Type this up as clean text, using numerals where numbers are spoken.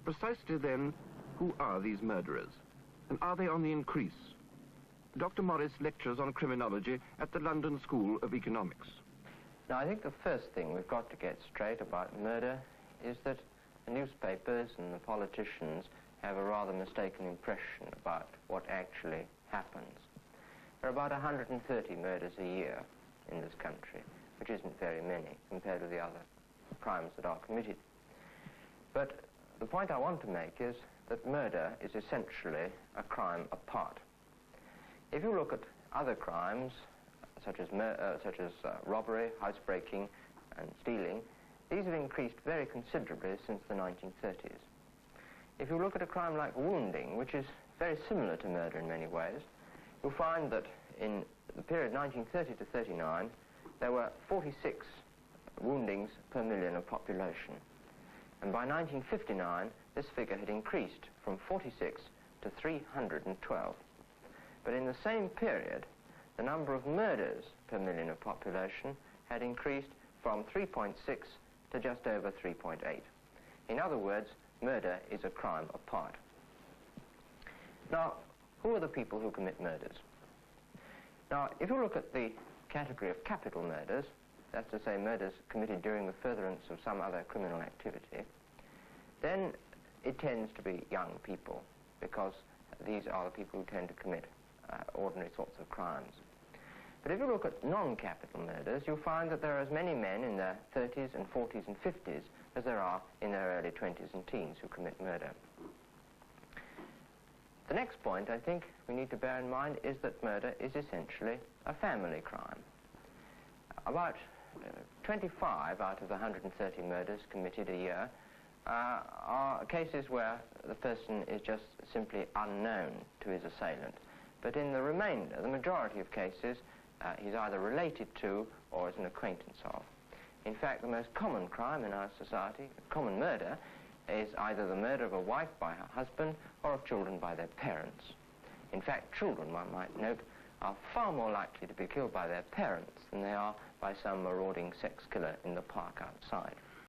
Precisely then, who are these murderers? And are they on the increase? Dr. Morris lectures on criminology at the London School of Economics. Now, I think the first thing we've got to get straight about murder is that the newspapers and the politicians have a rather mistaken impression about what actually happens. There are about 130 murders a year in this country, which isn't very many compared with the other crimes that are committed. But the point I want to make is that murder is essentially a crime apart. If you look at other crimes, such as robbery, housebreaking, and stealing, these have increased very considerably since the 1930s. If you look at a crime like wounding, which is very similar to murder in many ways, you'll find that in the period 1930 to 39, there were 46 woundings per million of population. And by 1959, this figure had increased from 46 to 312. But in the same period, the number of murders per million of population had increased from 3.6 to just over 3.8. In other words, murder is a crime apart. Now, who are the people who commit murders? Now, if you look at the category of capital murders, that's to say murders committed during the furtherance of some other criminal activity, then it tends to be young people, because these are the people who tend to commit ordinary sorts of crimes. But if you look at non-capital murders, you'll find that there are as many men in their 30s and 40s and 50s as there are in their early 20s and teens who commit murder. The next point I think we need to bear in mind is that murder is essentially a family crime. About 25 out of the 130 murders committed a year are cases where the person is just simply unknown to his assailant. But in the remainder, the majority of cases, he's either related to or is an acquaintance of. In fact, the most common crime in our society, common murder, is either the murder of a wife by her husband or of children by their parents. In fact, children, one might note, are far more likely to be killed by their parents than they are by some marauding sex killer in the park outside.